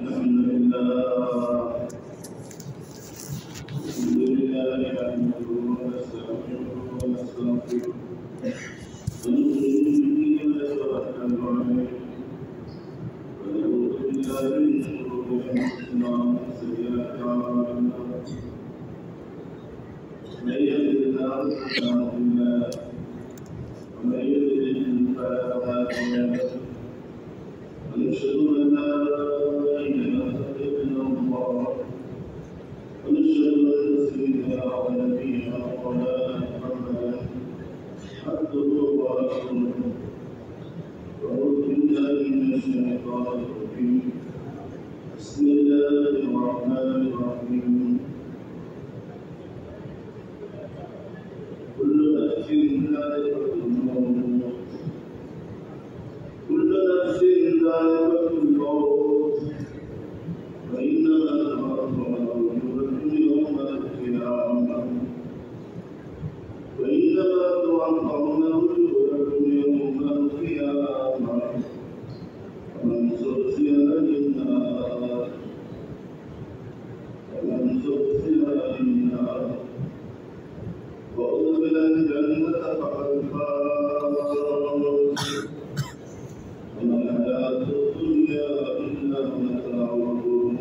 الحمد لله نحمده ونستعينه ونستغفره ونؤمن به ونتوكل عليه ونعوذ بالله من شرور انفسنا ومن سيئات اعمالنا من يهده الله فلا مضل له ومن يضلل فلا هادي له ونشهد ان لا اله الا الله ونشهد ان سيدنا ونبينا ومولانا محمدا عبده ورسوله أعوذ بالله من الشيطان الرجيم بسم الله الرحمن الرحيم كل نفس ذائقة الموت كل نفس ذائقة الموت وإنما توفون يوم القيامة وإنما توفون يوم القيامة ومن زحزح عن النار وأدخل الجنة فقد فاز وما الحياة الدنيا إلا متاع الغرور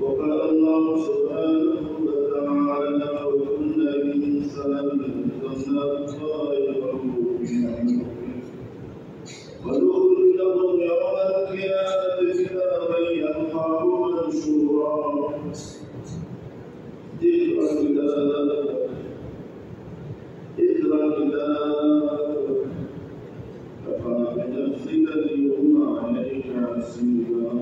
وقال الله سبحانه وتعالى وكل إنسان ألزمناه طائره في عنقه ونخرج له يوم القيامة كتابا يلقاه منشورا اقرأ كتابك كفى بنفسك اليوم عليك حسيبا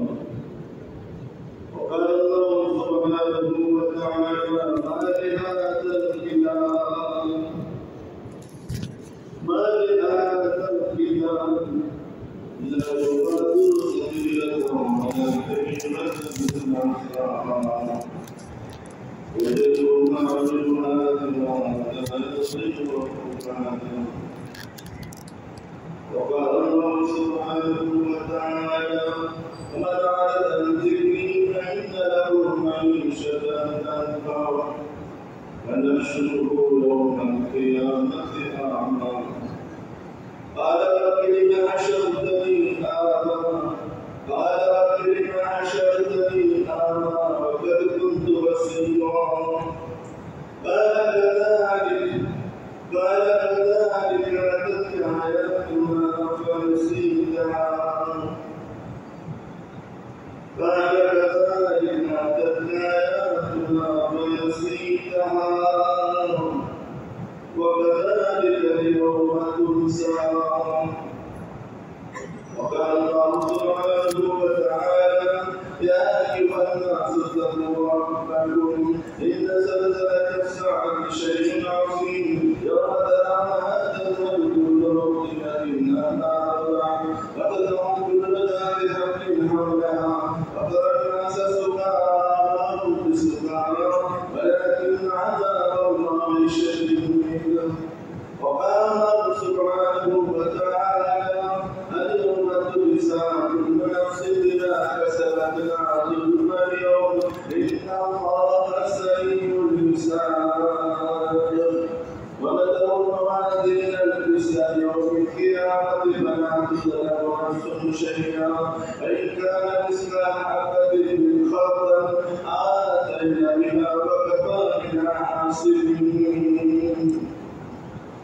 وقال الله سبحانه وتعالى ما لهذا الكتاب لا يغادر صغيرة ولا كبيرة إلا أحصاها وجدوا ما عملوا هذا يصير وفقادا وقال الله سبحانه وتعالى ومن أعرض عن ذكري فإن له معيشة ضنكا ونحشره يوم القيامة أعمى قال رب لم حشرتني أعمى وقد كنت بصيرا قال كذلك أتتك آياتنا فنسيتها وكذلك اليوم تنسى وقال الله سبحانه وتعالى يا أيها الناس اتقوا ربكم إن زلزلة الساعة شيء عظيم يوم ترونها تذهل كل مرضعة عما أرضعت وتضع كل ذات حمل حملها وترى الناس سكارى ولكن عذاب الله شديد وقال الله سبحانه وتعالى اليوم تجزى كل نفس بما كسبت ظلم اليوم إن الله سريع الحساب وندعو الموازين القسط يوم القيامة فلا تظلم نفس شيئا فإن كان مثقال حبة من خردل آتينا بها وكفى بنا حاسبين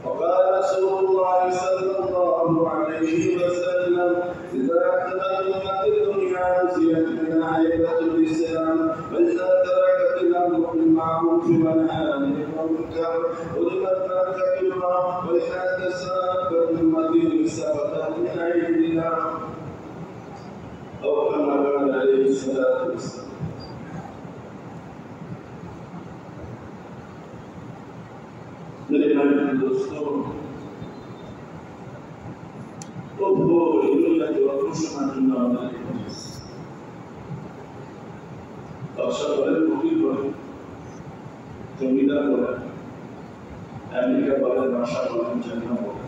وقال رسول الله صلى الله عليه وسلم إذا تقدمت الدنيا نسيت منها هيبة الإسلام وإذا تركت الأمر بالمعروف والنهي عن المنكر ضربت مركبها وإذا تسابت المدين سبقت من أيديها أو كما قال عليه الصلاة والسلام मेरे भाई दोस्तों 이루어야 되어 풍성한 나라의 역사를 보기로 জমিদার বলেন, আমেরিকা বলেন, রাশিয়া বলেন, চায়না বলেন,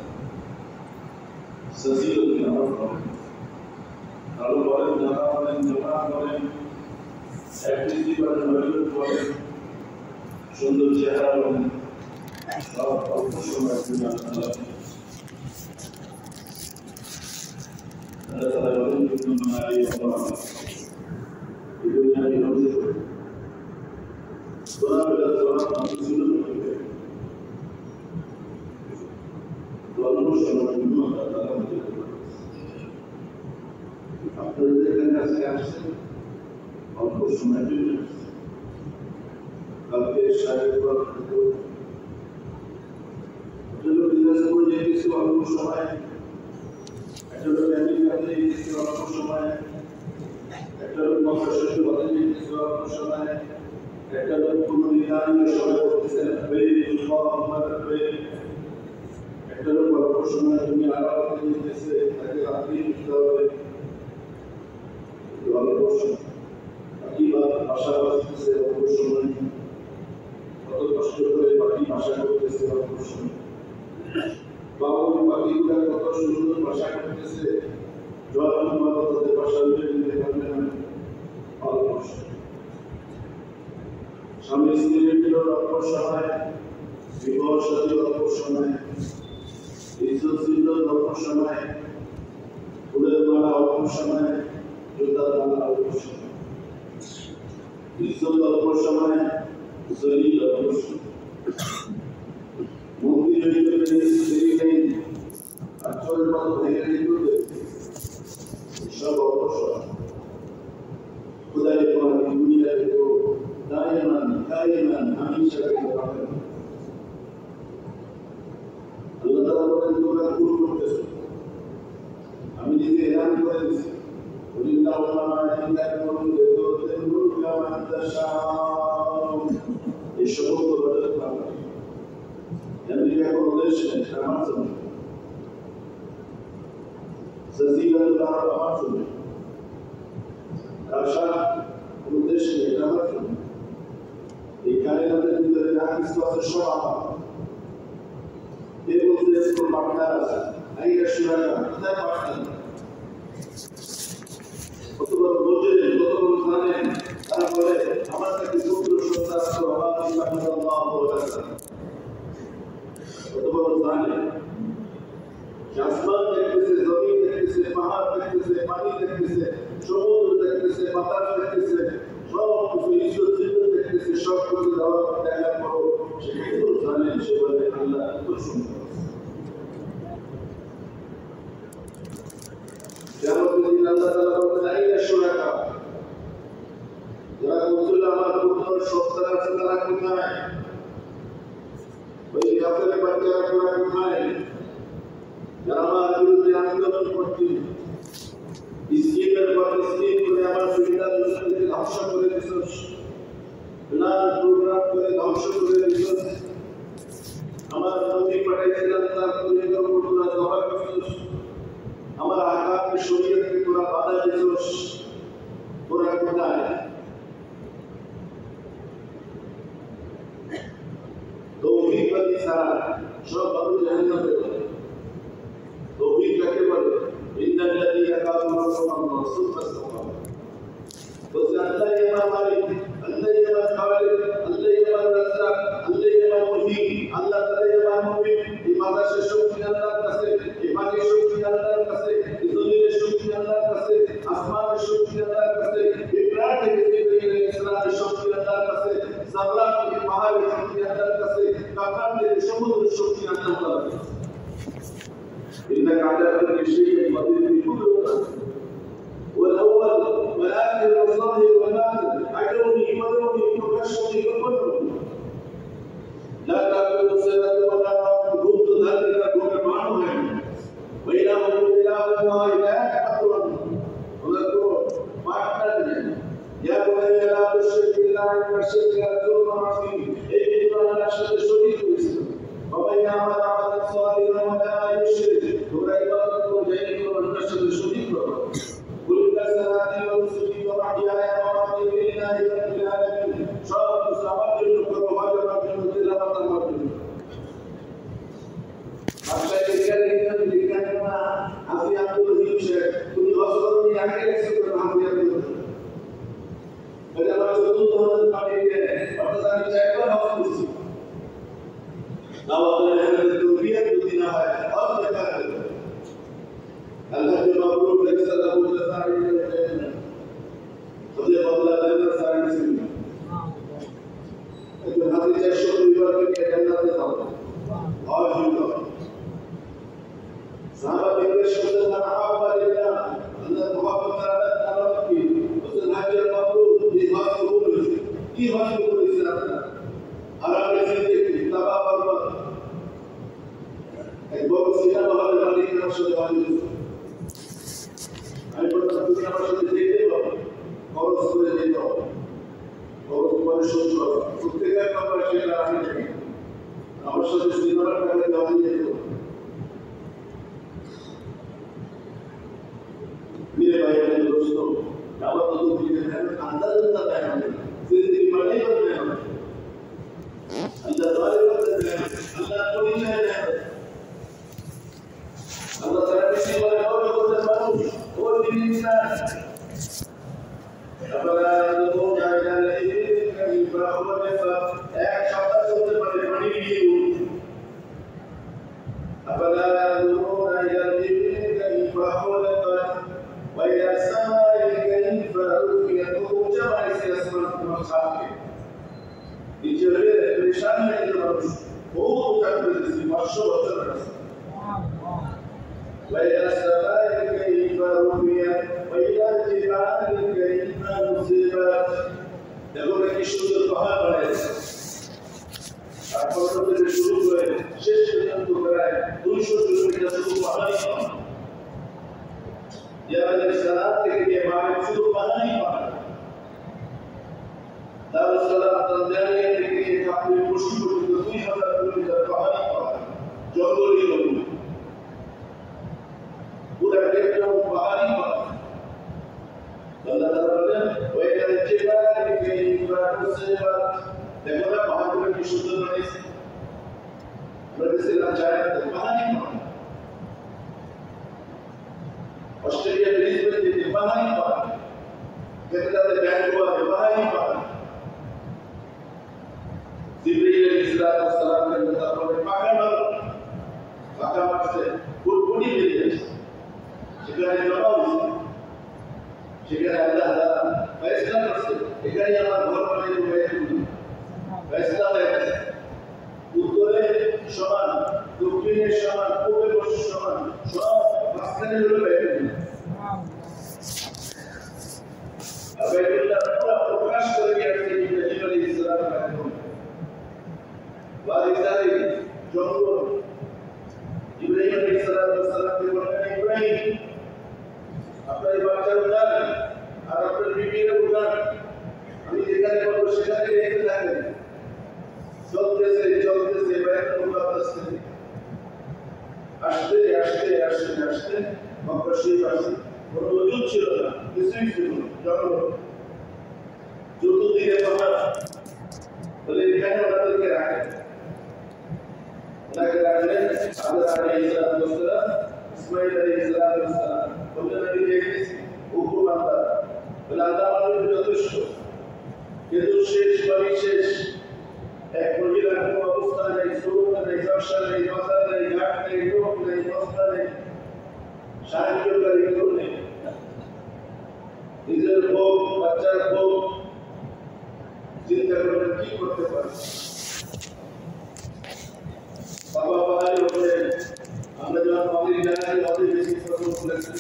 সসিও বলেন, ভালো বলেন, জানা বলেন, জমা বলেন, অ্যাক্টিভিটি করেন, নৈতিক বলেন, সুন্দর চেহারা বলেন, সব অল্প সময়ের জন্য আল্লাহ তাআলা বলেন, "কুল্লু মা ইয়াল্লাহ এই দুনিয়া বিনন্দে তোরা বেলা তোরা মানুষ ছিল ধর্ম সর্বনিম্ন তারা মধ্যে আপনাদের এখানে আজকে আসছেন অল্প সময়ের জন্য কালকে সাড়ে দিনাজপুর যেতেছি অল্প সময়, একটা লোক আমেরিকাতে যেতেছি অল্প সময়, একটা লোক মহারাষ্ট্র হতে যেতেছি অল্প সময়, একটা লোক কোনো নিদানীয় সময় করতেছেন একটা লোক অল্প সময় তুমি আলাদা যেতেছে তাকে রাত্রি বুঝতে হবে অল্প সময় বাকি ভাষা বাঁচতেছে অল্প সময়, কত কষ্ট করে বাকি ভাষা করতেছে অল্প সময়, বাবু বাকিগুলা কত সুন্দর ভাষা করতেছে জল তাদের ভাষা নিতে পারবে না অল্প সময়, স্বামী স্ত্রীর মিলন অল্প সময়, বিবাহ সাথী অল্প সময়, ইজ্জত জিল্লত অল্প সময়, ফুলের মালা অল্প সময়, জুতার মালা অল্প সময়, ইজ্জত অল্প সময়, জলিল অল্প সময়, মুক্তি দেরি নেই, আচরণ মতো ভেঙে দিতে সব অল্প সময়, খুদাই তোমার দুনিয়া দেখো দাইমান হামেশা দেখতে পাবেন। আল্লাহ তাআলা বলেন তোমরা ভুল করতেছো, আমি নিজে এলান করে দিয়েছি ওয়ালিল্লাহু মা ইনদাকা ওয়া তুলকা মান তাশাউ এই সমস্ত বড় কথা আমেরিকা কোন দেশ নেই আমার জন্য জাজিরাতুল আরব আমার জন্য রাশিয়া কোন দেশ নেই আমার জন্য এই কায়নাতের ভিতরে যা কিছু আছে সব আমার এর মধ্যে কোন পার্টনার আছে আইয়া শুরাকা কোথায় পার্টনার কত বড় বোঝেন কত বড় জানেন তারপরে আমার কাছে পুত্র সন্তান আছে আল্লাহ কত বড় জানেন আসমান দেখতেছে, জমিন দেখতেছে, পাহাড় দেখতেছে, পানি দেখতেছে, সমুদ্র দেখতেছে, বাতাস দেখতেছে, সব কিছু ইজ্জত জিল্লত দেখতেছে, সব কিছু দেখার পর সে কিন্তু জানেন সে বলে আল্লাহ এত সুন্দর যেমন দিন আল্লাহ তাআলা বলেন আইয়া শুরাকা যারা বলছিল আমার পুত্র সন্তান আছে তারা কোথায়, ওই কাফের বাচ্চারা কোথায় যারা আমার বিরুদ্ধে আন্দোলন করছে, স্কিমের পর স্কিম করে আমার সুবিধাকে ধ্বংস করে দিচ্ছ, প্ল্যান প্রোগ্রাম করে ধ্বংস করে দিচ্ছ, আমার নবী পাঠাইছিলাম তার পরিকল্পনা তোরা জমা করছিস, আমার আকামকে শরীয়তকে তোরা বাধা দিচ্ছ, তোরা কোথায় তৌফিক বাদী ছাড়া সব বাবু জাহান্নামে যাবে। তৌফিক কাকে বলে? ইন্নাল্লাযীনা কাফারু রাব্বাহুম সুম্মা ইসতাকামু বলছে আল্লাহ আমার মালিক, আল্লাহ আমার খালিক, আল্লাহ আমার রাজ্জাক, আল্লাহ আমার মুহিত, আল্লাহ তাআলা আমার মুমিন। এই বাতাসের শক্তি আল্লাহর কাছে, এই পানির শক্তি আল্লাহর কাছে, এই জমিনের শক্তি আল্লাহর কাছে, আসমানের শক্তি আল্লাহর কাছে, এই প্রাণ থেকে জিবরাইল ইসলামের শক্তি আল্লাহর কাছে, জাবরাত থেকে পাহাড়ের শক্তি আল্লাহর কাছে, কাফার থেকে সমুদ্রের শক্তি আল্লাহর কাছে। إنك على كل شيء قدير بكل وقت والأول والآخر والظاهر والباطن عدوني ودوني وكشفني وكلني لا تأكل سنة ولا نوم كنت ذلك كن معهم وإلهكم إله واحد أكبر وذكر معتدلا يا بني لا تشرك بالله إن الشرك لظلم عظيم إن الله أشد شريك الإسلام ومن يعمل عملا صالحا ولا يشرك وعبادة وجهه والنشر شريك قل صلاتي ونسكي ومحياي ومماتي لله رب العالمين شرط سماء وهجر من تلاوة المرء أشهد أن لا إله إلا الله सदा बोलता सारी जगह मुझे बदला देना सारी चीज़ तो हाथी चश्मे विवाह के जन्नत में था और जीवा साहब के शब्द का नाम बदलना अल्लाह मोहब्बत करना ताला की उस नाजर बाबू ये बात कबूल इस्लाम का आराम से देखिए तबा पर्वत एक बहुत सीधा बाहर वाली का शब्द वाली आई पर दूसरा शब्द देखते हो और उसको लेते हो और ऊपर शोध करो उसके क्या काम करते हैं आगे नहीं आवश्यक सीधा करने वाली है तो मेरे भाई और दोस्तों दावत तो की है अंदर अंदर है जिंदगी में नहीं बदले हैं अंदर वाले बदले हैं अल्लाह को नहीं है अल्लाह ताला किसी वाले और को मानो वो दिन इंसान अपना तो जाएगा नहीं कहीं बराबर में एक शब्द बोलते बड़े बड़ी भी अपना तो जाएगा नहीं कहीं बराबर में وإلى السماء كيف رفعت جمع الأسماء والخلق الجبل بشأن الرمز هو تقبل المشروع الرمز وإلى السماء كيف رفعت وإلى الجبال كيف نصبت يقول لك شروط البحر بنات أقول لك الشروط بنات شش بنات بنات دون شروط البحر या सलात के लिए हमारे शुरू बना नहीं पड़ा तब सलात तंजानिया के लिए काफी मुश्किल होती तो कोई हमारा कोई दरबार नहीं पड़ा जंगली लोग पूरा डेटा बाहर ही पड़ा अल्लाह ताला ने वही अच्छे बात के इबादत से बात देखो ना बाहर में शुद्ध बने से बड़े से ना चाहे तो बाहर नहीं पड़ा ऑस्ट्रेलिया ब्रिज में जितने बाहर ही पड़ा कितना तो बैंक हुआ है बाहर ही पड़ा जिब्रील अलैहिस्सलाम के मुताबिक में पाका से बुड़ी मिल गई शिकायत लगाओ शिकायत अल्लाह ताला फैसला कर से इकरार हमारे घर में हुए फैसला है उत्तरे समान दक्षिणे समान पूर्वे पश्चिम समान सब माঝখানে হলো বাইতুল্লাহ আর বাইতুল্লাহ পুরো প্রকাশ করে দিয়েছে ইব্রাহিম আলাইহিস সালামের মাধ্যমে ওয়ারিসারি জঙ্গল ইব্রাহিম আলাইহিস সালামকে বললেন ইব্রাহিম আপনার বাচ্চা উঠান আর আপনার বিবিকে উঠান আমি যেখানে বলবো সেখানে রেখে থাকেন চলতেছে বাইতুল্লাহ আসছে আসতে আসতে আসতে আসতে মক্কা শরীফ আসে কোনো ওজুদ ছিল না কিছুই ছিল না জঙ্গল চতুর্দিকে পাহাড় বলে এখানে ওনাদেরকে রাখেন আদর আলাইহিসসালাম ইসমাঈল আলাইহিসসালাম বললেন আমি দেখেছি হুকুম আল্লাহ বলে আল্লাহ আমাদের যথেষ্ট কিন্তু শেষ বাড়ি শেষ এক মহিলার কোনো অবস্থা নেই সুরক্ষা নেই ব্যবসা নেই বাজার নেই ঘাট নেই লোক নেই বস্তা নেই সাহায্যকারী কেউ নেই নিজের ভোগ বাচ্চার ভোগ চিন্তা করলে কি করতে পারে বাবা পাহাড়ি ওপরে আমরা যখন পাহাড়ি জানাই অনেক বেশি প্রথম করেছেন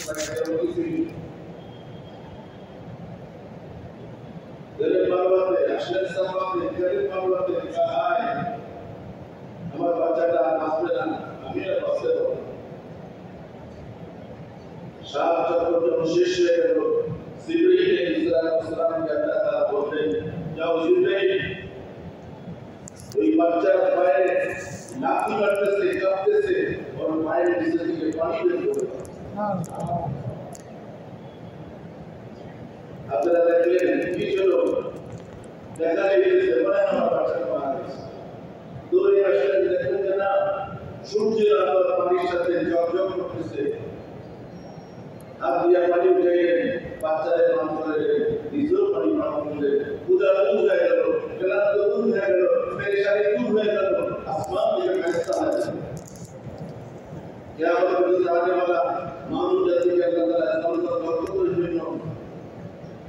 गरीब मानवते अशरफ समाते गरीब मानवते सहाय हमारे बच्चा हॉस्पिटल अमीर बसे हो शाह जब शेष है तो जिब्रील अलैहिस्सलाम के अल्लाह ताला बोलते जाओ जिब्रील कोई बच्चा पाए नाकी करते से कपते से और पाए जिससे के पानी दे दो আপনারা দেখলেন কি চলো দেখা গেছে বলে আমার বাচ্চা মারা গেছে দৌড়ে আসলে দেখলেন যে না সূর্যের আলো পানির সাথে ঝকঝক করতেছে হাত দিয়ে পানি উঠে গেলেন বাচ্চাদের মান করে নিজেও পানি মান করলে পূজা দূর হয়ে গেল ক্লান্ত দূর হয়ে গেল পেরেশানি দূর হয়ে গেল আসমান থেকে ফেরেশতা আসে क्या बरकत आने वाला मानव जाति के अल्लाह ताला इस्लाम का बरकत और जिन्नो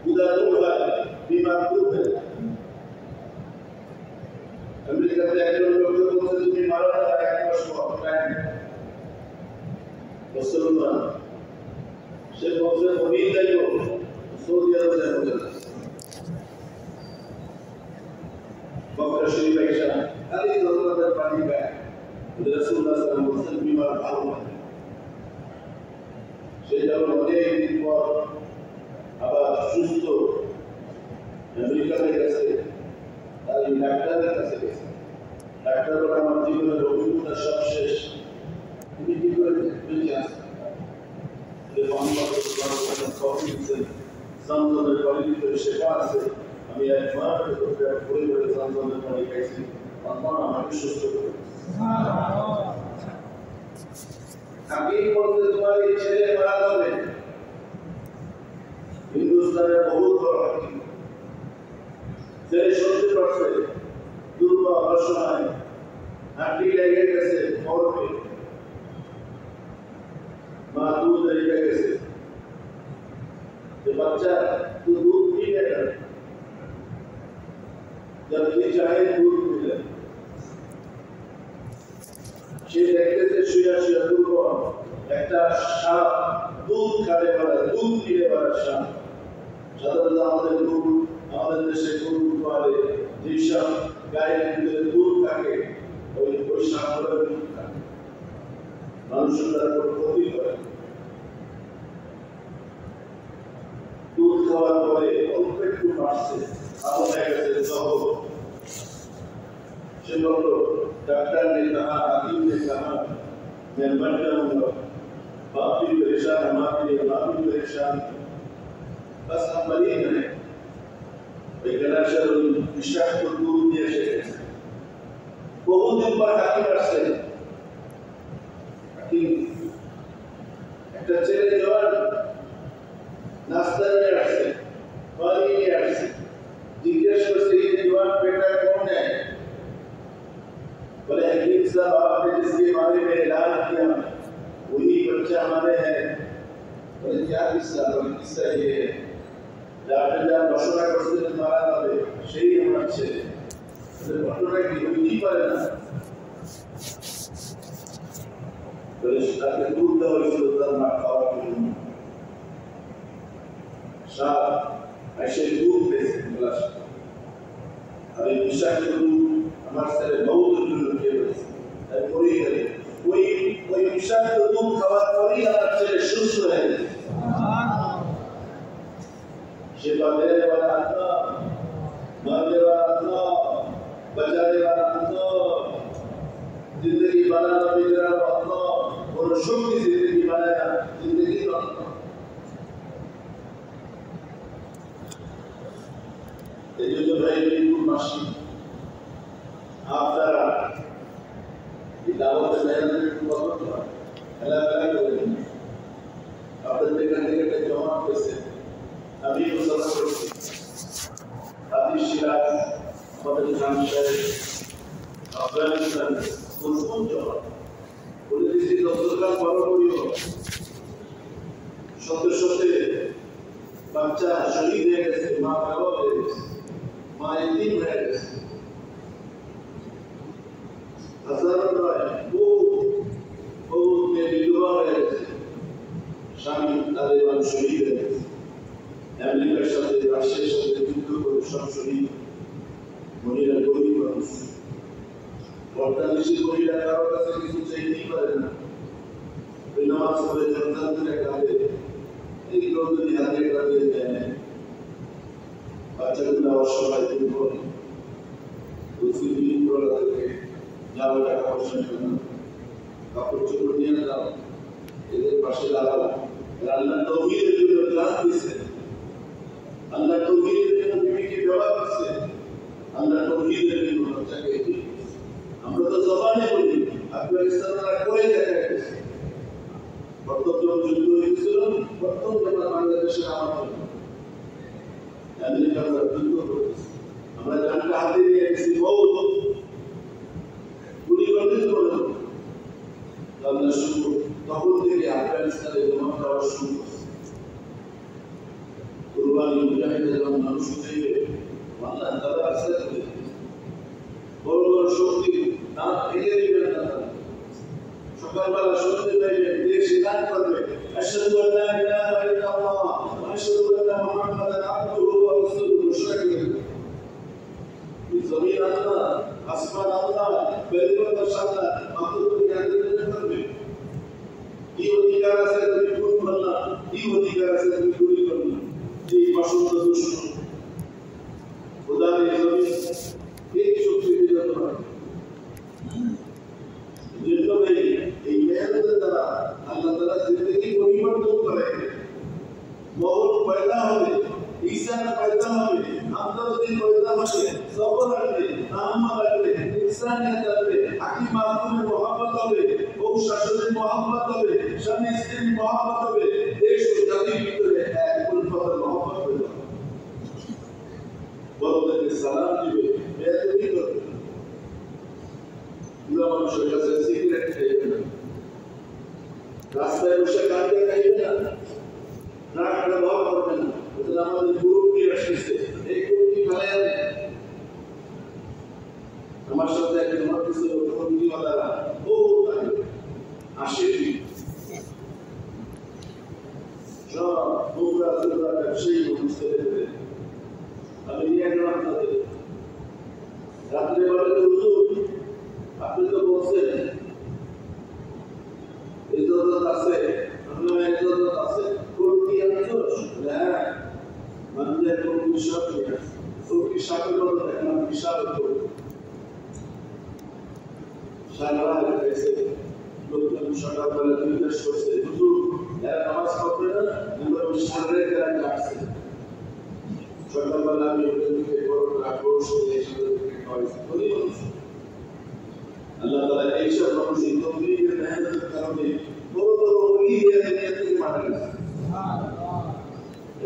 खुदा दूर है बीमार दूर है अमेरिका के एक लोग को से तुम्हें मारा ना एक वर्ष को टाइम मुसलमान से बहुत से उम्मीद है जो सऊदी अरब से हो जाता बकरा शरीफ ऐसा अली ज़रूरत है पानी का रसूलुल्लाह सल्लल्लाहु अलैहि वसल्लम बीमार भाव में से जब मरे दिन पर अब सुस्त अमेरिका में कैसे ताकि डॉक्टर ने कैसे डॉक्टर बड़ा मर्जी में रोगी को सब शेष इनकी कोई मिल जाता ये पानी का कॉफी से समझो में क्वालिटी तो शेफा से हम ये मार के तो पूरे बड़े समझो में पानी कैसे अंतर हमारे सुस्त हकीम बोलते तुम्हारी छेले बड़ा दबे हिंदुस्तान में बहुत बड़ा हकीम तेरे सोचते पड़ते दुर्गा वर्षाएं हड्डी लगे कैसे और पे माँ दूध लेगा कैसे ये बच्चा तू दूध पी लेगा जब ये चाहे दूध मिले সে দেখতেছে শুয়া শুয়া দুর্বল একটা সাপ দুধ খাবে বলে দুধ পিয়ে বলে সাপ সাধারণত আমাদের গরু আমাদের দেশে গরু পালে যেসব গায়ের ভিতরে দুধ থাকে ওই সাপগুলোর দুধ থাকে মানুষের তার উপর ক্ষতি করে দুধ খাওয়ার পরে অল্প একটু বাড়ছে আবার হয়ে গেছে জহর से बोलो डॉक्टर ने कहा हाकिम ने कहा मैं मर जाऊंगा बाप भी परेशान हमारे लिए माँ भी परेशान बस हम मरीज हैं वैज्ञानिक विशाख को दूर दिया से बहुत दिन बाद हाकिम আসছে हाकिम একটা ছেলে জওয়ান নাস্তা নিয়ে আসছে পানি নিয়ে আসছে জিজ্ঞেস করছে এই জওয়ান বেটা कौन है बोले हकीम साहब आपने जिसके बारे में ऐलान किया वही बच्चा हमारे हैं बोले क्या किस्सा बोले किस्सा ये है डॉक्टर जब घोषणा करते थे मारा तबे সেই আমার ছেলে बोले ঘটনা কি হইতেই পারে না बोले তাকে দুধ দেওয়া হয়েছিল তার মা খাওয়ার জন্য সাপ এসে দুধ পেয়েছে গ্লাস আর এই বিষাক্ত দুধ আমার ছেলে বহুত জন্য খেয়ে ফেলেছে তাই পরেই গেলে ওই বিষাক্ত দুধ খাওয়ার পরেই আমার ছেলে সুস্থ হয়ে গেছে शिफा देने वाला अल्लाह मारने वाला अल्लाह बचाने वाला अल्लाह जिंदगी बनाना बिगड़ा अल्लाह और सुख की जिंदगी बनाया जिंदगी का अल्लाह ये जो भाई बिल्कुल माशी आप जरा दावत मेहनत बहुत हुआ अल्लाह ताला को आपने देखा कि जवान कैसे अभी वो सब करते अभी शिराज मदद खान शहर अफगानिस्तान मुस्लिम जवान बोले किसी डॉक्टर का बड़ा कोई हो शब्द शब्द बच्चा शहीद है कैसे माँ बाबा है माँ यतीम है कैसे हजारों राय वो में विधवा है शामी तालिबान शहीद है আমেরিকার সাথে রাশিয়ার সাথে যুদ্ধ করে সব শহীদ মহিলা গরিব মানুষ অর্থাৎ মহিলা কারোর কাছে কিছু চাইতেই পারে না ওই নামাজ পড়ে জনতার দিনে কাঁদে এইগুলো যদি হাতে কাঁদে দেয় বাচ্চাগুলো অসহায় দূর করে যাও টাকা পয়সা জন্য কাপড় চোপড় নিয়ে যাও এদের পাশে দাঁড়াও আল্লাহ তৌহিদের জন্য জান দিয়েছে अल्लाह तौहीद के बीवी की व्यवहार करते अल्लाह तौहीद के बच्चा के हम तो जबाने बोली अफगानिस्तान का कोई जगह है बर्तन जो जुद्ध হয়েছিল बर्तन जब बांग्लादेश আমার अमेरिका का जुद्ध হয়েছে আমরা জানতে হাতে নিয়ে গেছি বহুত গুলি করে দিতে পারলো আল্লাহ শুকর তখন থেকে আফগানিস্তানে জমা দেওয়া শুরু করছে। কুরবানি মুজাহিদের যখন মানুষ চাইবে আল্লাহ তারা আসতে বড় বড় শক্তি না থেকে দিবেন না। সকালবেলা শুনতে পাইবেন দেশ দান করবে আশহাদু আল্লা ইলাহা ইল্লাল্লাহ ওয়া আশহাদু আন্না মুহাম্মাদান আবদুহু ওয়া রাসূলুহু ঘোষণা করবে। জমিন আল্লাহ, আসমান আল্লাহ, বেরিবাদ আল্লাহ, মাখলুককে আদর করবে। কি অধিকার আছে তুমি খুন করলা, কি অধিকার আছে তুমি চুরি করলা, যে বসন্ত দুষ্ট খোদার এই জমিন এই শক্তি বিজয় করে। এই মেহনতের দ্বারা আল্লাহ তাআলা জিন্দেগি পরিবর্তন করে। মহল পয়দা হবে, ঈসান পয়দা হবে, আমদানি পয়দা হবে, সবর আসবে, নামাজ আসবে, ইনসানিয়ত আসবে, হাকিম মাহফুজের মহব্বত হবে, ও শাসনের মহব্বত হবে, স্বামী স্ত্রীর মহব্বত হবে, দেশ ও জাতির ভিতরে এক উলফতের মহব্বত হবে। বড়দেরকে সালাম দিবে, বেয়াদবি করবে, বুড়া মানুষের কাছে সিগারেট খাইবে না, রাস্তায় বসে গাঁজা খাইবে না, ড্রাগ ব্যবহার করবে না। এটা আমাদের গ্রুপটি আসছে, এই গ্রুপটি ফেলে যাবে। আমার সাথে একজন মাদ্রাসা কমিটিওয়ালারা ও আসে সব বগুড়া জেলার ব্যবসায়ী মানুষ ছেড়ে আমি নিয়ে গেলাম তাদের। রাত্রে বলে তো হুজুর আপনি তো বলছেন ইজ্জত আছে, আপনার ইজ্জত আছে, কোন কি আনছোস? হ্যাঁ, মানুষের কোন বিষয় নেই, তোকে সাথে বলো দেখলাম বিশাল করবো সারা রাত গেছে। লোকজন সকালবেলা জিজ্ঞেস করছে হুজুর এরা নামাজ পড়বে না, আমরা সারা রাত কাটছে। সকালবেলা আমি ওদের দিকে বড় আক্রোশ হয়ে আল্লাহ তাআলা এইসব মানুষের তৌফিকের মেহনতের কারণে বড় বড় ওলি হয়ে দুনিয়া থেকে মারা গেছে।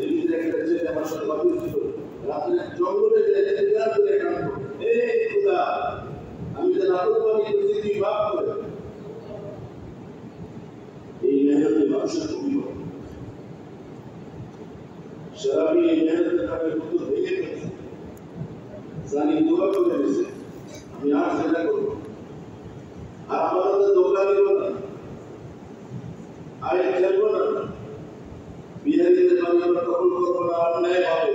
এই যে একটা ছেলে আমার সাথে কথা ছিল, রাত্রে জঙ্গলে যেতে কাঁদতো, এই খোদা আমি যে নাফরমানি করছি তুই মাফ করে। এই মেহনতে মানুষের পরিবর্তন শরাবি এই মেহনতের কারণে কত ভেঙে গেছে। জানি দোয়া করে দিয়েছে আমি আর সেটা করবো, আর আমাদের দোকান দিব না, আয় খেলবো না, বিহারিদের বাড়ি আমরা দখল করবো না, অন্যায় ভাবে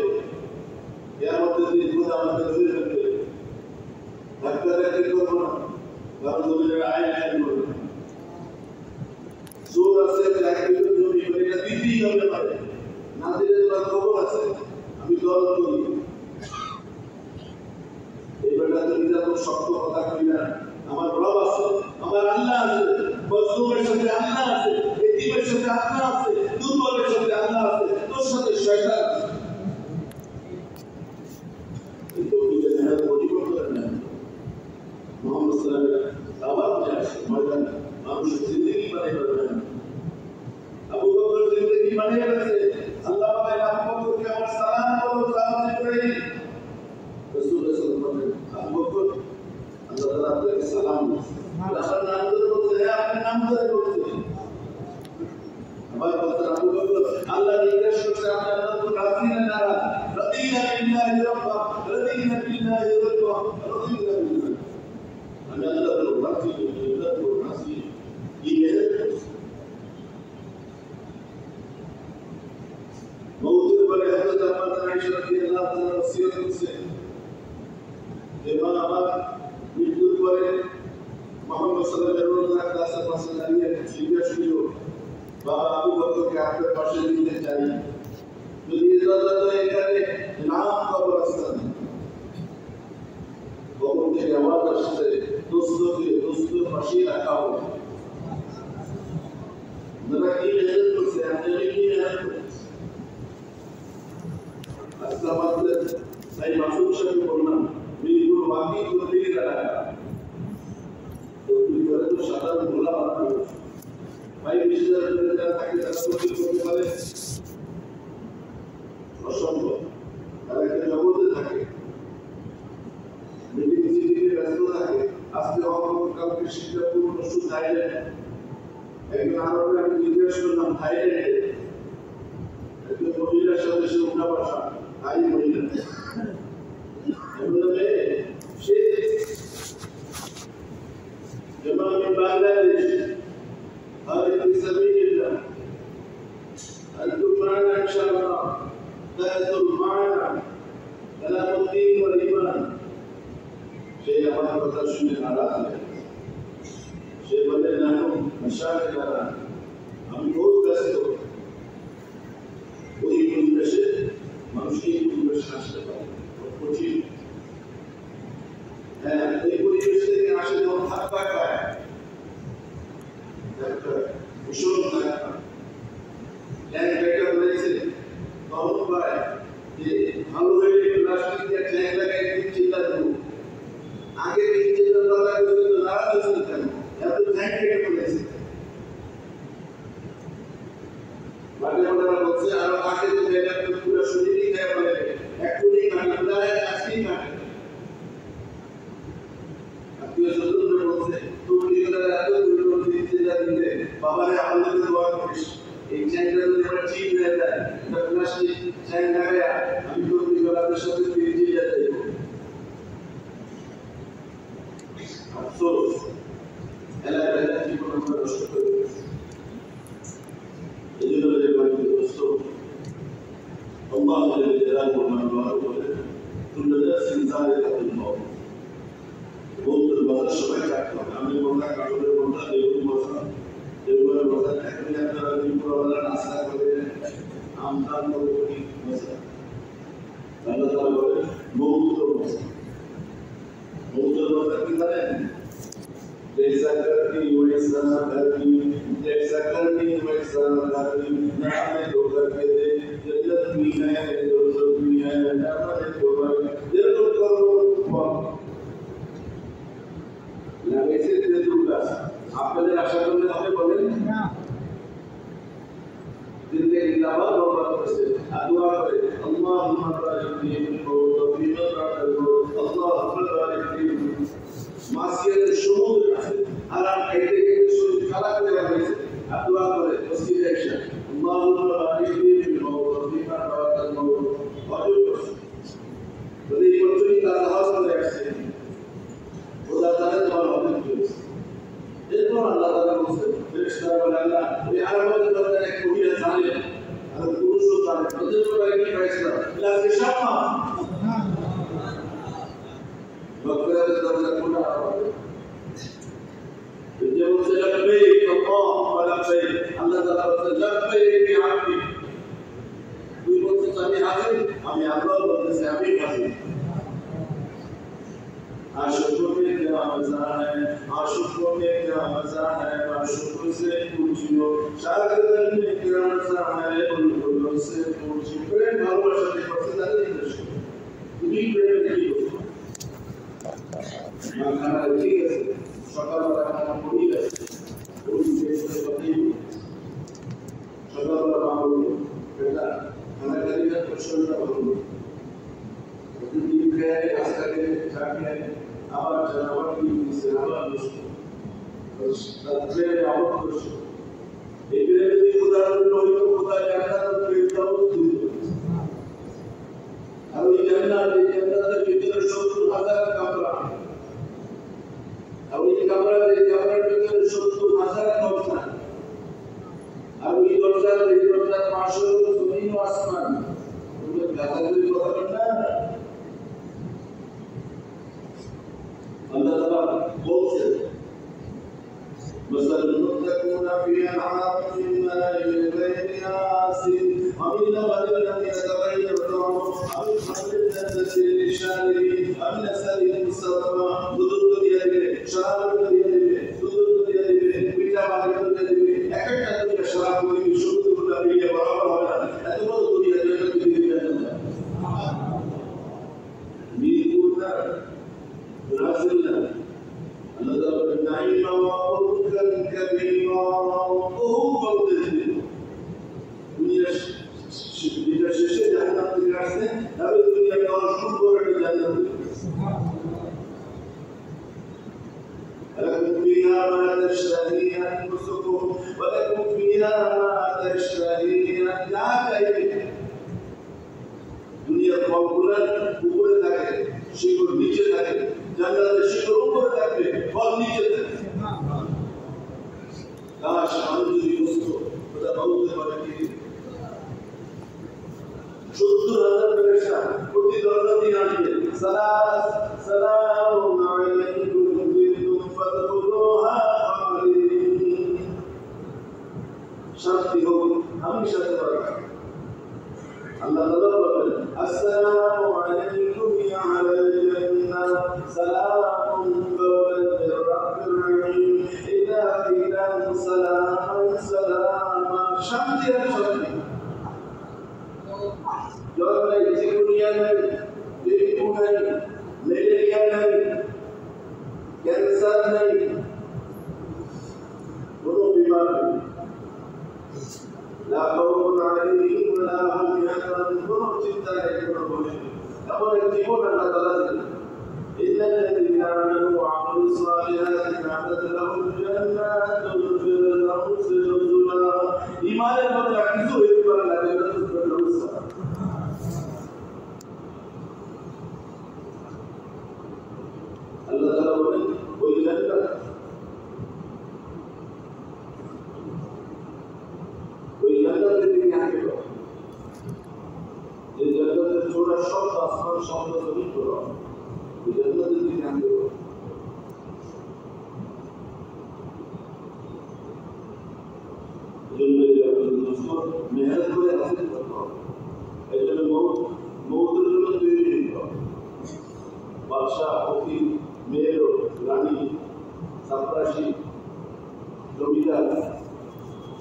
এর মধ্যে দিন খোদা আমাকে ধরে রাখবে। ধাক্কা ধাক্কি করবো না, কারণ জমিনের আইন আইন করবো না। জোর আছে জমি এটা দিতেই হবে পারে, না দিলে তোমার খবর আছে আমি দল করি। এই বেটা তুমি যখন শক্ত কথা কই না, আমার রব আছে, আমার আল্লাহ আছে, মজলুমের সাথে আল্লাহ আছে, এতিমের সাথে আল্লাহ আছে, দুর্বলের সাথে আল্লাহ আছে, তোর সাথে শয়তান আছে। এই তৌফিকের মেহনত পরিবর্তন না মুহাম্মদ সাল্লাল্লাহু আলাইহি ওয়াসাল্লাম দাওয়াত নিয়ে আসে ময়দানে, মানুষের জিন্দেগি বানাই করবেন। আবু বকর জিন্দেগি বানাই গেছে, আল্লাহ বলেন আবু বকরকে আমার সালাম বলো, সালাম ইব্রাহিম। রাসূল সাল্লাল্লাহু আলাইহি ওয়াসাল্লাম আবু বকর আল্লাহ তাআলা আপনাকে সালাম দিয়েছে, আপনার নাম ধরে বলছে, আপনি নাম ধরে বলছেন। আবার বলছেন আবু বকর আল্লাহ জিজ্ঞেস করছে আপনি আল্লাহ তো রাজি না নারাজ? রাদিনা বিল্লাহি রাব্বা, রাদিনা বিল্লাহি রাব্বা, রাদিনা বিল্লাহি। আমি আল্লাহ তো রাজি, আল্লাহ তো রাজি। কি মেহনত মওতের পরে হযরত আয়েশা রাদিয়াল্লাহু তাআলা ওসিয়ত করছে যে মা আমার মৃত্যুর পরে মুহাম্মদ সাল্লাল্লাহু আলাইহি ওয়াসাল্লাম কাছে পাশে দাঁড়িয়ে জিজ্ঞেস করল, বাবা আবু বকরকে আপনার পাশে নিতে চাই, যদি ইজাজত হয় এখানে নাম কবরস্থান। কবর থেকে আওয়াজ আসছে দোস্তর পাশে রাখা হবে। আপনারা কি মেহনত করছে, আপনারা কি মেহনত করছে? আজকে আমাদের তাই মাসুদ সাহেব বললাম মিরপুর বাকি করে দিয়ে রাখা তো তুই করে তো সাধারণ ভোলা বানানো ভাই 20,000 টাকা থাকে তারা তৈরি করতে পারে অসম্ভব। তারা একটা জগতে থাকে, মিটিং সিটিংয়ে ব্যস্ত থাকে, আজকে কাউকে শিক্ষা পূর্ণ সুযোগ দেয় না। একজন আরো বাটে বলা বলছে আর আগে তো এটা পুরো শরীরই খায় বলে এখনই কাটে প্রায় আজকেই কাটে আত্মীয় স্বজন বলছে তুমি এগুলো এত দূর দিতে যাবে বাবারে আল্লাহ দোয়া করিস এই চ্যাংড়া যদি আমরা ঠিক হয়ে যায় এটা প্লাস্টিক চ্যাংড়া গায়া আমি তো বিগলাদের সাথে ফিরে যেতে যাবো আফসোস এলাকায় জীবন আমরা নষ্ট করে এই জন্য যে বাড়িতে দোস্ত আল্লাহ জালালুহু ওয়া বলে কুল্লু নাফসিন যায়িকাতুল মাউত বলতে বলার সময় থাকতো আমি বললাম কাগজের বলতা দেবুর বসা দেবুর বসা এখন আপনারা বিপুলওয়ালা নাস্তা করে আমদান করে বসা আল্লাহ তাআলা বলে মৌতুর বসা মৌতুর বসা কি জানেন जैसा करती वैसा करती जैसा करती वैसा करती नामे तो करके दे जन्नत भी है दोज़ख भी है नामे तो करके दे तो करो লাগাইছে তেঁতুল গাছ আপনাদের আশা করলে হবে বলেন না দিলে ইলাবা বরবাদ করেছে আর দোয়া করে আল্লাহুম্মা বারিক ফি ওয়া আল্লাহুম্মা বারিক ফি মাসিয়াতের সমুদ্র আছে হারাম খাইতে খাইতে শরীর খারাপ হয়ে গেছে আর দোয়া করে মসজিদে এসে আল্লাহুম্মা বারিক ফি ওয়া অজু করছে যদি এই বছরই তার হাওয়া চলে আসছে খোদা তাআলা তোমার হবে এরপর আল্লাহ তাআলা বলছেন ফেরেশতারা বলে আল্লাহ ওই আরবের দরকার এক কবিরা জানে আর পুরুষও জানে ওদের ব্যাপারে কি ফয়সালা আজকে সামা বকরাদের দরজা খোলা হবে যে বলছে লব্বাইক আল্লাহুম্মা লব্বাইক আল্লাহ তাআলা বলছে লব্বাইক ইয়া আবদি তুই বলছিস আমি হাজির আমি আল্লাহ বলতেছি আমি হাজির आशुकों में क्या मजा है आशुकों में क्या मजा है आशुकों से पूछियो शागिर्दन में क्या मजा है बुलबुलों से पूछियो प्रेम भालोबाशा के पसंद नहीं दर्शक तुम्ही प्रेम नहीं हो खाना ठीक है সকালবেলা খানা পড়ি গেছে ওই যে পতি সকালবেলা বাবু বেটা খানা খাইলে প্রশ্নটা বলবো দিন খেয়ে আজকে চাকরি আবার জানাবার কি দিছে আবার তাহলে আবার করছে এই যদি খোদার নইতো খোদা জান্নাত পেতাও দিত আর ওই জান্নাতের ভিতরে ৭০,০০০ কামরা আর ওই কামরার ভিতরে ৭০,০০০ দরজা আর ওই দরজার পাশে জমিন ও আসমান ওগুলো গাছাগুলি কথা না আল্লাহ তাআলা বলছেন مثل المتقون في أنعام الماء غير آسن ومن لبن لم يتغير طعمه أو خمر لذة للشاربين أو نسل مسمى দুধ দিয়ে দিবে শরাব দিয়ে দিবে দুধ দিয়ে দিবে পিঠা বানিয়ে দিয়ে দিবে এক একটা দিয়ে শরাব দিয়ে শুদ্ধগুলো দিয়ে বরাবর হবে না এত বড় দুনিয়া দিয়ে দিবে না মিলকুনা রাসূলুল্লাহ আল্লাহ নাইমা ওয়া কুরকান কাবীরা ওহু বলতেছে দুনিয়া শেষে জান্নাত থেকে আসছে তবে দুনিয়া পাওয়ার সুন্দর একটা জান্নাত لكم فيها ما تشتهي أنفسكم ولكم فيها ما تشتهي أنفسكم দুনিয়ার ফলগুলো উপরে থাকে শিকড় নিচে থাকে জান্নাতের শিকড় উপরে থাকবে ফল নিচে থাকে কাশ আমি যদি বুঝতো ওটা বলতে পারে কি ৭০,০০০ ফেরেশতা প্রতি দরজা দিয়ে আসবে সালামুন আলাইকুম বিকুম ফাদখুলুহা খালিদিন শান্তি হোক আমি সাথে পারবো আল্লাহ তাআলা বলেন আসসালামু আলাইকুম ইয়া আহলাল জান্নাহ সালামুন কাওলান মির রাব্বির রহিম ইলাহিন সালামান সালামা শান্তি আর শান্তি জ্বর নাই চিকুনিয়া নাই ডেঙ্গু নাই ম্যালেরিয়া নাই ক্যান্সার নাই কোনো বিমার নেই লা খাউফুন عليهم ولا هم يحزنون চিন্তা নেই কোনো ভয় নেই এমন এক জীবন আল্লাহ তাআলা দিলেন إن الذين آمنوا وعملوا الصالحات كانت لهم جنات الفردوس نزلا ঈমানের মধ্যে কিছু হইতে পারে না জান্নাতুল ফেরদৌস আল্লাহ তাআলা বলেন ওই জান্নাত চূড়া সব আসমান শব্দ জমিন করো জান্নাতের দিকে আনবে মেহনত করে হাসিল করতে হবে এই জন্য মৌতের জন্য তৈরি হতে হবে বাদশাহ ফকির মেয়র রানী সাপ্রাসী জমিদার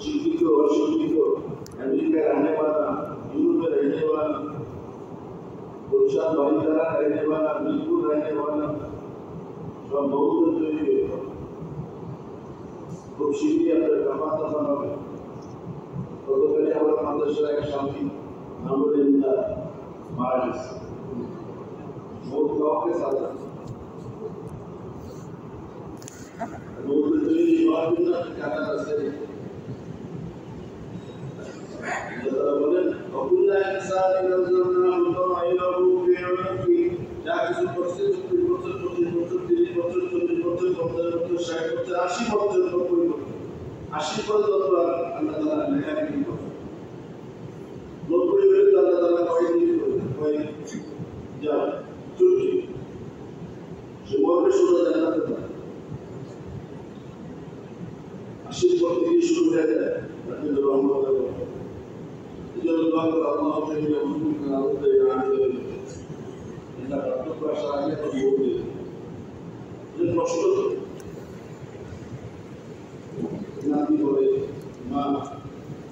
শিক্ষিত অশিক্ষিত अमेरिका रहने वाला यूरोप में रहने वाला गुलशान वालीदारा रहने वाला मिलपुर रहने वाला सब बहुत जरूरी है खूब शीघ्र अपने कमाता बनावे तो पहले हमारा मदरसा एक शांति नामुल इंदा मारिस बहुत गाँव के साथ बहुत जरूरी बात बिना क्या करना चाहिए বলেন অকুল্লা ইনসান ইনজালনাহু তাআইলাহু ফি উনকি যা কিছু করছে 20 বছর 25 বছর 30 বছর 40 বছর 50 বছর 60 বছর 80 বছর 90 বছর 80 পর্যন্ত আল্লাহ তাআলা লেখালেখি করে 90 হলে আল্লাহ তাআলা কয় যা চুটি সে মরবে শুরু জান্নাতে 80 পর থেকে শুরু হয়ে যায় রাসূল রহমত Allah Taala mungkin kalau dia ada kita dapat perasaan tersebut itu maksud nanti boleh mana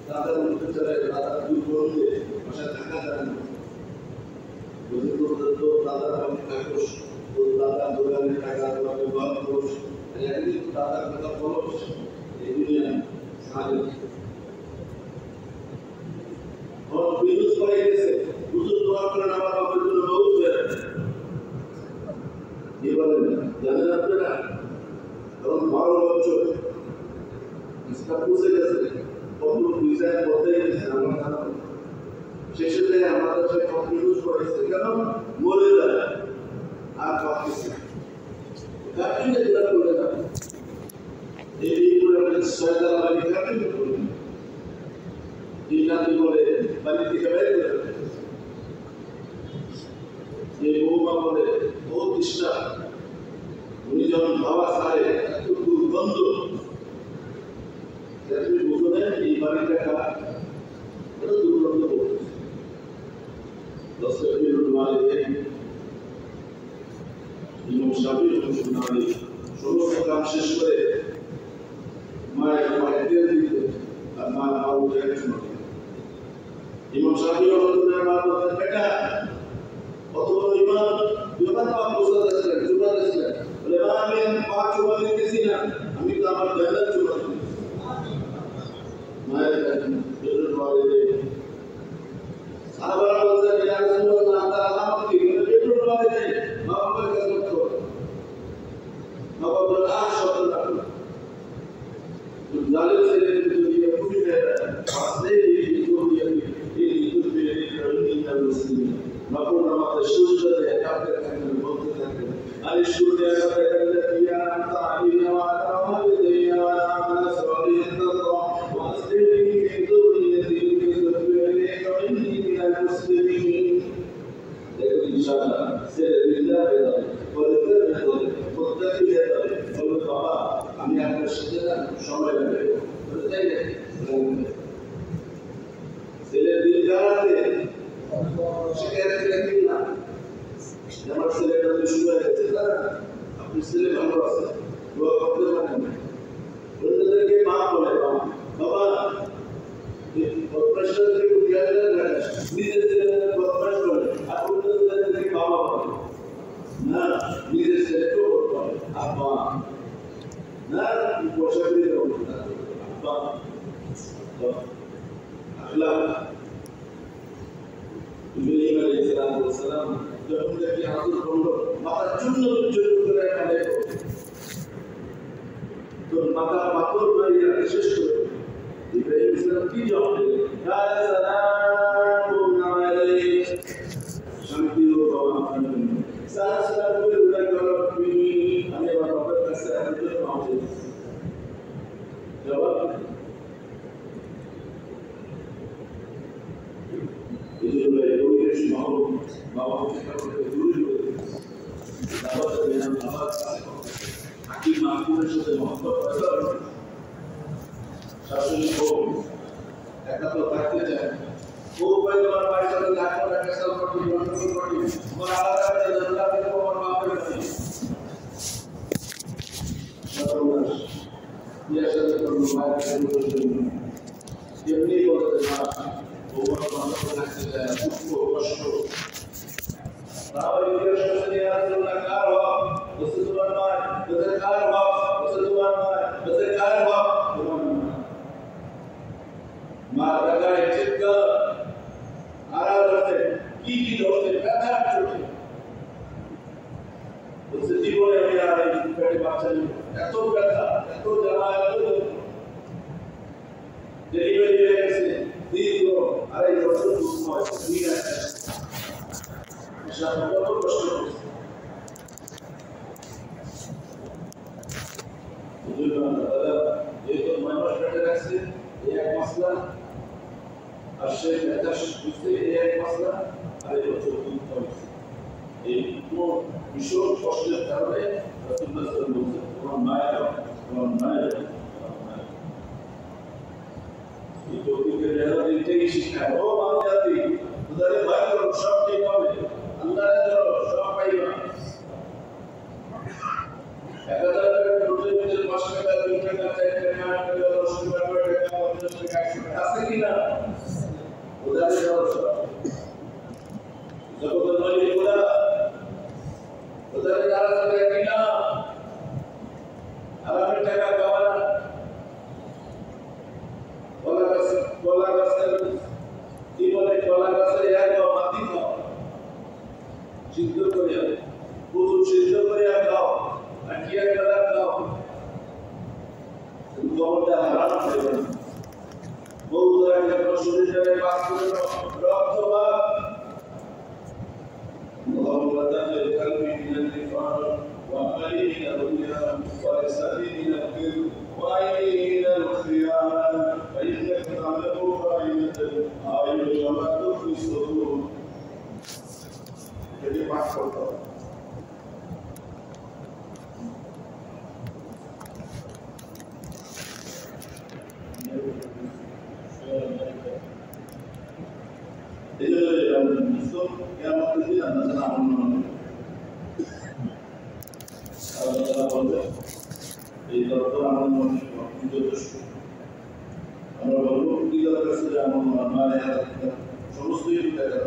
ada untuk cara ada boleh masa takaran begitu betul ada kami harus ada bulan takaran ada bagus jadi ada kita polos ini yang sangat और बिल्कुल पढ़े से हुजूर दुआ करना हमारा बदल बहुत है ये बोले जाने लगते ना और मारो बच्चों इसका पूछे कैसे और लोग डिजाइन बोलते हैं हमारा शेष में हमारा जो कंप्यूटर पढ़े से क्या नाम मोरे जाए आप वापस काफी ने दिला बोलेगा ये भी पूरा सैदा वाली काफी ने बोलेगा Dina boleh balik tiga meter. Ye boma boleh, बहुत इष्टा. उन्हीं जब हवा सारे तो बंद. जैसे बोलो ना ये बारी का तो दूर बंद हो. 10 किलो वाले हैं. इन्हों शादी को सुनाई. सोलो का काम शेष करे. मैं तेल दी तो मैं आओ जाए सुनाई. इमाम शाफी रहमतुल्लाह अलैहि বলেন বেটা কত বড় ইমাম ইমাম পাক মুসল্লা ছিলেন জুমার ছিলেন বলে আমি পাঁচ ওয়াক্ত দিতেছি না আমি তো আমার জান্নাত চুমা দিতেছি মায়ের বেরুর ওয়ালে সাহাবারা বলতেন ইয়া রাসূলুল্লাহ তাআলা আলামত কি বেরুর ওয়ালে বাবার কাছে করতে বাবা বলে শব্দ রাখো জালিম ছেলে যদি পুরি দেয় আসলে এই দুনিয়া المسلمين نقول ما تشوز ذلك كافر كان بوت ذلك على الشهود التي أنعمت علينا وعلى والدينا وعلى من صالحا واصلح في ذريتي وتب عليك وإني من المسلمين لكن إن شاء الله سير بالله ولذلك متقي هذا والبقاء أن يعمل شديدا شمال ولذلك سير بالله শিকারে দেখি না আমার ছেলেটা দুষ্ট হয়ে গেছে না আপনি ছেলে ভালো আছে দোয়া করতে পারেন ওদেরকে মা বলে বাবা এই বদমাশটা থেকে উঠিয়ে দেন না নিজের ছেলেকে বদমাশ বলে আর ওদেরকে বাবা বলে না নিজের ছেলেকে বলতে হবে আব্বা না পয়সা দিয়ে দেবো আব্বা আখলাক ইব্রাহিম আলাইহিস সালাম যখন দেখি আদর করলো মাথার চূর্ণ বিচ্ছুন্ন করে ফেলে তো মাথা পাথর মারিয়া শেষ করে ইব্রাহিম সালাম কি জবাব দিলেন আসসালামু আলাইকুম শান্তি ও বাবা আপনার জন্য সালাম করে উল্লেখ করো তুমি আমি আমার বাবার কাছে আপনাদের পৌঁছে জবাব বাবা দূরে হাকিম মাহবুবের সাথে মহব্বত শাশুড়ি বউ একা তো থাকতে চায় বউ ভাই তোমার বাড়ির সাথে লাখো টাকা সাল করতে গন্ডগোল করতে তোমার আলাদা করে জানলা পেলে তোমার বাপের বাড়ি সর্বনাশ বিয়ের সাথে করলো মায়ের জন্য এমনি বলতে না বউ বান্ধব থাকতে চায় দুঃখ কষ্ট তাহলে বিয়ের সাথে নিয়ে আসলো না কার হক বসে তোমার নয় বসে কার হক বসে তোমার নয় বসে কার হক তোমার মা রাগায় চিৎকার আড়াল করছে কি ধরছে ব্যথা চলছে বলছে জীবনে আমি আর এই পেটে বাচ্চা নিব এত ব্যথা এত জ্বালা এত ডেলিভারি হয়ে গেছে দীর্ঘ 2.5 বছর সময় নিয়ে আসছে কত কষ্ট করছে যেহেতু 9 মাস পেটে রাখছে এই এক মাসলা আর সে ব্যথা বুঝতে এই এক মাসলা আর এই বছর এই ভীষণ কষ্টের কারণে রাসূলুল্লাহ সাল্লাল্লাহু আলাইহি ওয়াসাল্লাম তোমার মায়ের এই তৌফিকের রেহানা দিতেই শিখায় ও মানব জাতি তোদের ভয় করো সব ঠিক হবে আল্লাহর ধরো সব পাইবা 1000 টাকা রোজের ভিতরে 5 টাকা 2 টাকা 4 টাকা 8 টাকা 10 টাকা 50 টাকা 100 টাকা আছে কি না ওদের ধরো সব জগতের মালিক খোদা ওদের যারা সাথে কিনা আরামের টাকা কামানা কলা গাছের কি বলে কলা গাছের এক মাটি খাও সিদ্ধ করে প্রচুর সিদ্ধ করে খাও আর কি একটা খাও খবরটা হারাম হবে বউরা যখন শরীরে বাস করে রক্ত বা وأولادنا القلب من النفاق وعمله من الرؤيا ولسانه من الكذب وعينه من الخيانة فإنك تعلم خائنة الأعين وما تخفي الصدور. jadi paspor itu yang waktu itu yang terkenal এই দরকার আমার মনে যথেষ্ট আমরা বলবো কি দরকার ছিল আমার মানে সমস্তই দেখা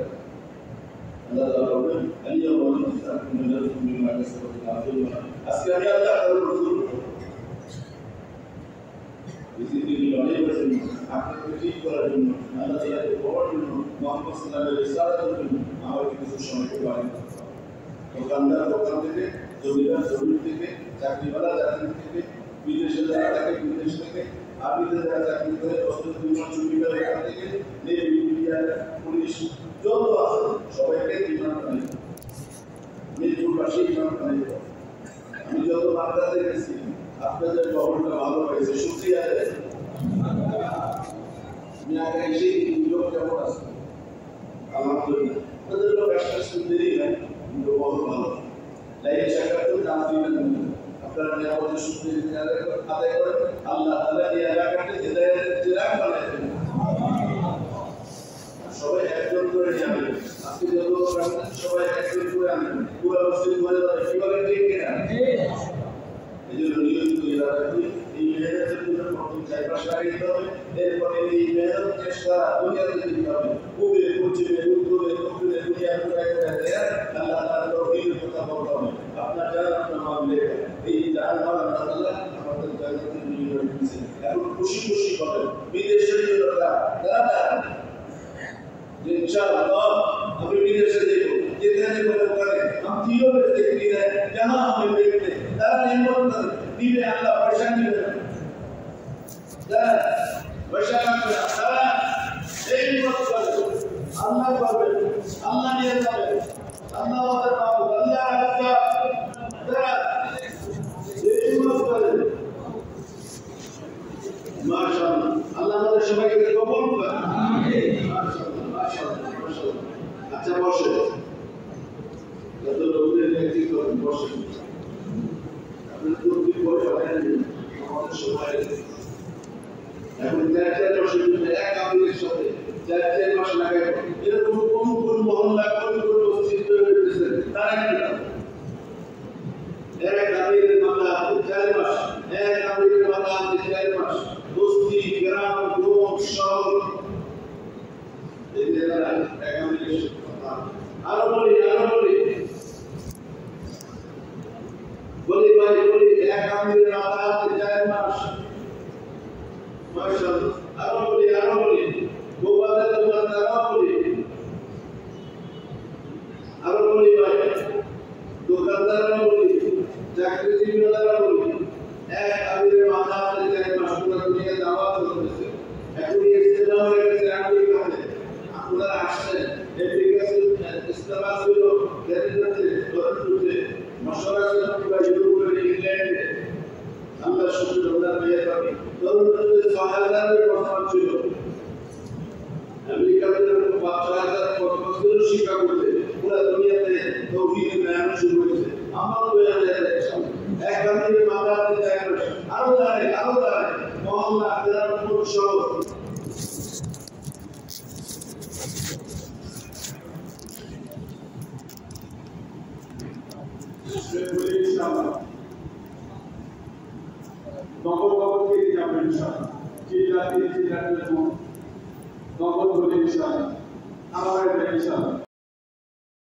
আল্লাহ তাআলা বলেন আলিয়া ওয়ালাম তাকুন মিনাল মিমা কাসাবাত আযীম আজকে আমি আল্লাহ তাআলার রাসূল বিসিবি অনেক আছে আপনাকে ঠিক করার জন্য আল্লাহ তাআলাকে পাওয়ার জন্য মুহাম্মদ সাল্লাল্লাহু আলাইহি ওয়াসাল্লামের জন্য আমাকে কিছু সময় পাবেন দোকানদার দোকান থেকে জমিদার জমি থেকে চাকরিওয়ালা চাকরি থেকে বিদেশে যারা থাকে বিদেশ থেকে আবিদে যারা চাকরি করে বছর 2 মাস ছুটি করে এখান থেকে নেভি মিডিয়া পুলিশ যত আছে সবাইকে ইমান করে মৃত্যুর পাশে ইমান করে আমি যত মাদ্রাসে গেছি আপনাদের খবরটা ভালো হয়েছে শুকরিয়া দেন আমি আগে এসে লোক কেমন আছে আলহামদুলিল্লাহ তাদের লোক একটা সুন্দরই হয় কিন্তু বহুত ভালো লাইন শাকাতুল নাযিমান আপনারা নিয়ামতের শুকরিয়া আদায় করেন আল্লাহ তাআলা এই এলাকাকে হিদায়াতের চিরাগ বানায় দেন সবাই একজন করে যাবেন আজকে যত লোক আছেন সবাই একজন করে আনবেন পুরো মসজিদ করে যাবে কি বলেন ঠিক কিনা এইজন্য নিয়মিত ইরাদাটি এই মেহনতের জন্য প্রথম 4-5 লাখ দিতে হবে এরপরে এই মেহনত চেষ্টা দুনিয়াতে দিতে হবে পূর্বে পশ্চিমে উত্তরে দক্ষিণে দুনিয়ার কোথায় কোথায় দেয় আল্লাহ তাআলার তৌহিদের কথা বলতে হবে আপনার জান্নাত মামলে এই জান্নাত আল্লাহ তাআলা আমাদের জান্নাতের নিয়ম দিয়েছেন এখন খুশি খুশি করেন বিদেশের জন্য দাদা इंशाअल्लाह अभी विदेश से देखो जितने बड़े बड़े हम तीनों में से एक है जहां हमें देखते तारा नेमत कर नीले अल्लाह परेशानी में तारा परेशान कर तारा एक मत कर अल्लाह पर अल्लाह ने अल्लाह वाला बाबू अल्लाह का तारा एक मत कर माशाअल्लाह अल्लाह हमारे सबाई के कबूल कर आमीन माशाअल्लाह माशाअल्लाह माशाअल्लाह अच्छा বসে যত লোকের নেতৃত্ব করেন বসে আপনি তো কি বসে আছেন আমাদের সবাই এখন চার বছর এক আমিরের সাথে চার মাস লাগে এরকম কোন মহল্লা কোন মসজিদ তৈরি হয়েছে তার একটা এক আমিরের মাথা 4 মাস এক আমিরের মাথা 4 মাস বস্তি গ্রাম গ্রাম শহর এদের এক আমিরের আরো বলি ভাই বলি এক আমিরের মাথা 4 মাস মাশাআল্লাহ আরো বলি গোবাদের তোমার আরো বলি ভাই দোকানদাররা বলি চাকরিজীবীরা বলি এক আমিরের মাথা 4 মাস পুরো দুনিয়া দাওয়াত করতেছে এখন ইসলাম হয়ে গেছে আমেরিকাতে আপনারা আসছেন এফ্রিকাতে ইসলাম ছিল জান্নাতে দরজুতে মশরাতে কিংবা ইউরোপে ইংল্যান্ডে আল্লাহ শুকর আল্লাহ মেহেরবানি দরজুতে 6000 বছর ছিল আমেরিকাতে 5000 বছর শিক্ষা করতে পুরো দুনিয়াতে তৌহিদের জ্ঞান শুরু হয়েছে আমারও বয়ান এক আমিরের মাথা 4 মাস আরো দাঁড়ায় মহল্লা গ্রাম শহর নগর থেকে যাবেন ইনশাআল্লাহ চিল্লাতে নগর বলে ইনশাআল্লাহ আমার ইনশাআল্লাহ